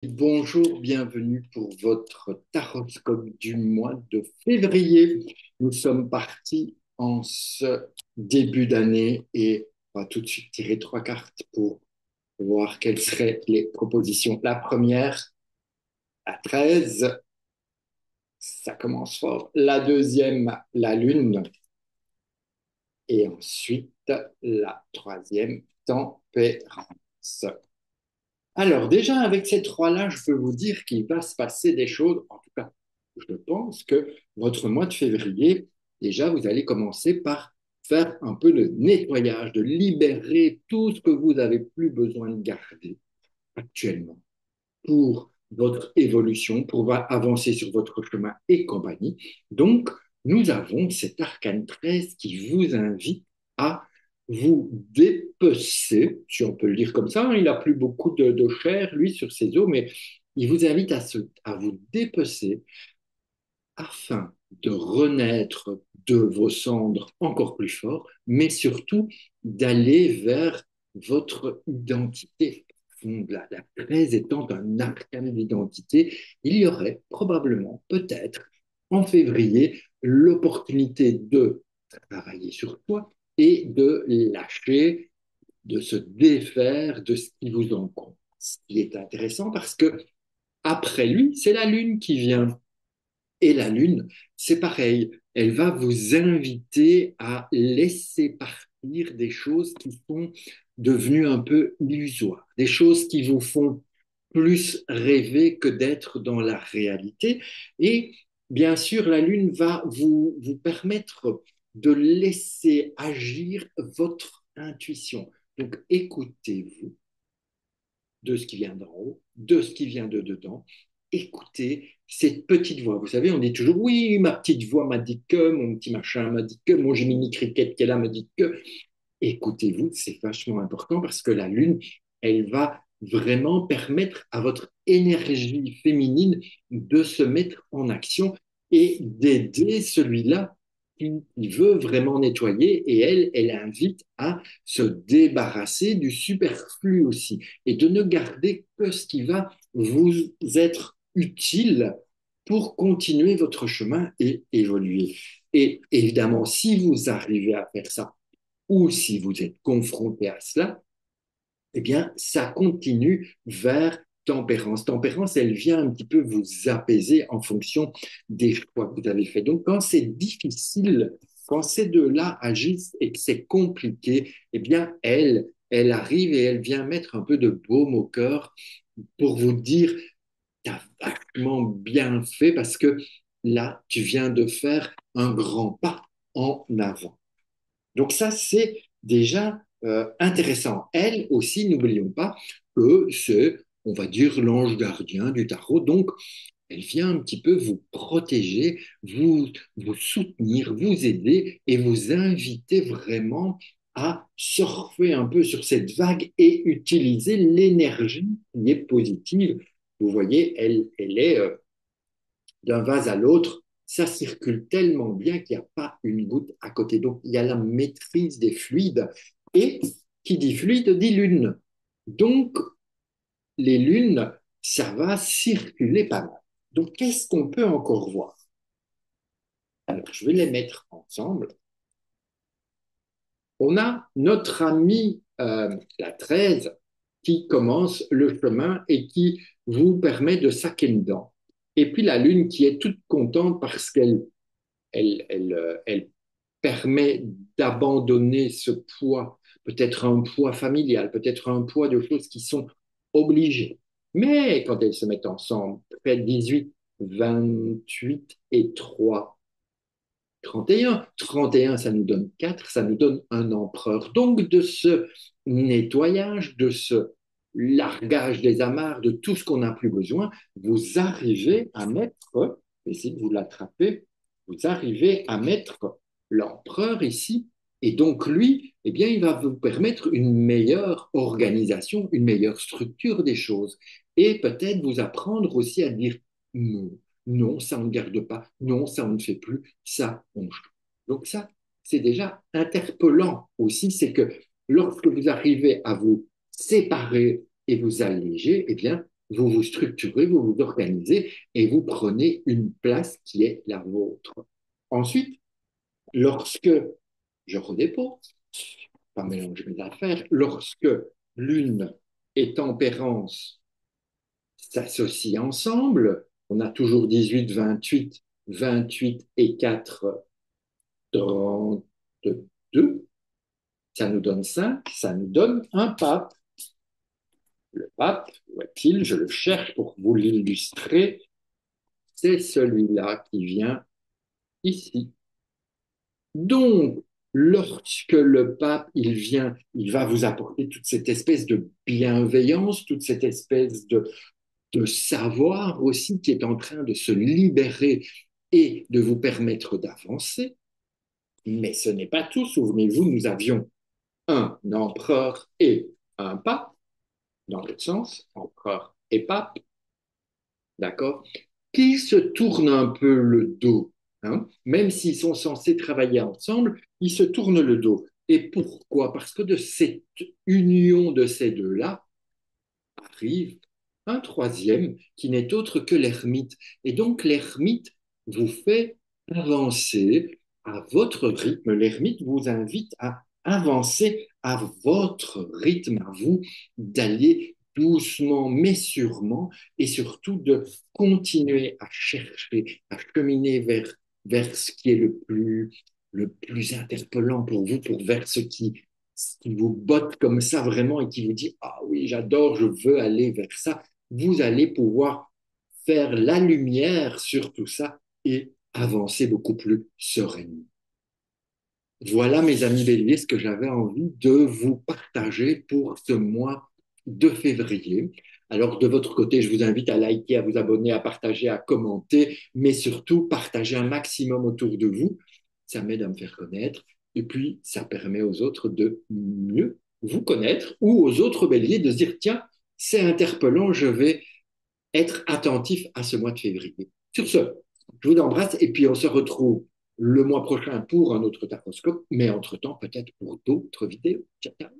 Bonjour, bienvenue pour votre taroscope du mois de février. Nous sommes partis en ce début d'année et on va tout de suite tirer trois cartes pour voir quelles seraient les propositions. La première, la 13, ça commence fort. La deuxième, la lune. Et ensuite, la troisième, tempérance. Alors, déjà, avec ces trois-là, je peux vous dire qu'il va se passer des choses. En tout cas, je pense que votre mois de février, déjà, vous allez commencer par faire un peu de nettoyage, de libérer tout ce que vous n'avez plus besoin de garder actuellement pour votre évolution, pour avancer sur votre chemin et compagnie. Donc, nous avons cet arcane 13 qui vous invite à vous dépecer, si on peut le dire comme ça. Hein. Il n'a plus beaucoup de chair, lui, sur ses os, mais il vous invite à vous dépecer afin de renaître de vos cendres encore plus fort, mais surtout d'aller vers votre identité profonde. La 13 étant un arcane d'identité, il y aurait probablement, peut-être, en février, l'opportunité de travailler sur toi et de lâcher, de se défaire de ce qui vous encombre. Ce qui est intéressant parce que après lui, c'est la lune qui vient. Et la Lune, c'est pareil, elle va vous inviter à laisser partir des choses qui sont devenues un peu illusoires, des choses qui vous font plus rêver que d'être dans la réalité. Et bien sûr, la Lune va vous permettre de laisser agir votre intuition. Donc écoutez-vous de ce qui vient d'en haut, de ce qui vient de dedans. Écoutez cette petite voix. Vous savez, on dit toujours, oui, ma petite voix m'a dit que, mon petit machin m'a dit que, mon Jiminy Cricket qui est là me dit que. Écoutez-vous, c'est vachement important parce que la Lune, elle va vraiment permettre à votre énergie féminine de se mettre en action et d'aider celui-là qui veut vraiment nettoyer et elle invite à se débarrasser du superflu aussi et de ne garder que ce qui va vous être utile pour continuer votre chemin et évoluer. Et évidemment, si vous arrivez à faire ça, ou si vous êtes confronté à cela, eh bien, ça continue vers tempérance. Tempérance, elle vient un petit peu vous apaiser en fonction des choix que vous avez faits. Donc, quand c'est difficile, quand ces deux-là agissent et que c'est compliqué, eh bien, elle arrive et elle vient mettre un peu de baume au cœur pour vous dire, t'as vachement bien fait parce que là, tu viens de faire un grand pas en avant. Donc ça, c'est déjà intéressant. Elle aussi, n'oublions pas que c'est, on va dire, l'ange gardien du tarot. Donc, elle vient un petit peu vous protéger, vous soutenir, vous aider et vous inviter vraiment à surfer un peu sur cette vague et utiliser l'énergie qui est positive. Vous voyez, elle est d'un vase à l'autre, ça circule tellement bien qu'il n'y a pas une goutte à côté. Donc, il y a la maîtrise des fluides. Et qui dit fluide dit lune. Donc, les lunes, ça va circuler pas mal. Donc, qu'est-ce qu'on peut encore voir? Alors, je vais les mettre ensemble. On a notre ami la 13 qui commence le chemin et qui vous permet de saquer dedans. Et puis la lune qui est toute contente parce qu'elle permet d'abandonner ce poids, peut-être un poids familial, peut-être un poids de choses qui sont obligées. Mais quand elles se mettent ensemble, fait 18, 28 et 3, 31. 31, ça nous donne 4, ça nous donne un empereur. Donc de ce nettoyage, de ce largage des amarres, de tout ce qu'on n'a plus besoin, vous arrivez à mettre, essayez de vous l'attraper, vous arrivez à mettre l'empereur ici. Et donc lui, eh bien, il va vous permettre une meilleure organisation, une meilleure structure des choses. Et peut-être vous apprendre aussi à dire non. Non, ça on ne garde pas. Non, ça on ne fait plus. Ça, on change. Donc ça, c'est déjà interpellant aussi, c'est que lorsque vous arrivez à vous séparer et vous alléger, eh bien, vous vous structurez, vous vous organisez et vous prenez une place qui est la vôtre. Ensuite, lorsque je redépose, pas mélanger mes affaires, lorsque lune et tempérance s'associent ensemble, on a toujours 18, 28, 28 et 4, 32, ça nous donne 5, ça nous donne un pape. Le pape, où est-il? Je le cherche pour vous l'illustrer. C'est celui-là qui vient ici. Donc, lorsque le pape, il vient, il va vous apporter toute cette espèce de bienveillance, toute cette espèce de savoir aussi qui est en train de se libérer et de vous permettre d'avancer. Mais ce n'est pas tout. Souvenez-vous, nous avions un empereur et un pape, dans l'autre sens, empereur et pape, d'accord, qui se tournent un peu le dos, hein, même s'ils sont censés travailler ensemble, ils se tournent le dos. Et pourquoi? Parce que de cette union de ces deux-là arrive un troisième qui n'est autre que l'ermite. Et donc l'ermite vous fait avancer à votre rythme. L'ermite vous invite à avancer à votre rythme, à vous, d'aller doucement mais sûrement et surtout de continuer à chercher, à cheminer vers ce qui est le plus interpellant pour vous, vers ce qui vous botte comme ça vraiment et qui vous dit, ah oui, j'adore, je veux aller vers ça, vous allez pouvoir faire la lumière sur tout ça et avancer beaucoup plus sereinement. Voilà, mes amis béliers, ce que j'avais envie de vous partager pour ce mois de février. Alors, de votre côté, je vous invite à liker, à vous abonner, à partager, à commenter, mais surtout, partager un maximum autour de vous. Ça m'aide à me faire connaître et puis ça permet aux autres de mieux vous connaître ou aux autres béliers de se dire, tiens, c'est interpellant, je vais être attentif à ce mois de février. Sur ce, je vous embrasse et puis on se retrouve le mois prochain pour un autre taroscope, mais entre-temps, peut-être pour d'autres vidéos. Ciao, ciao.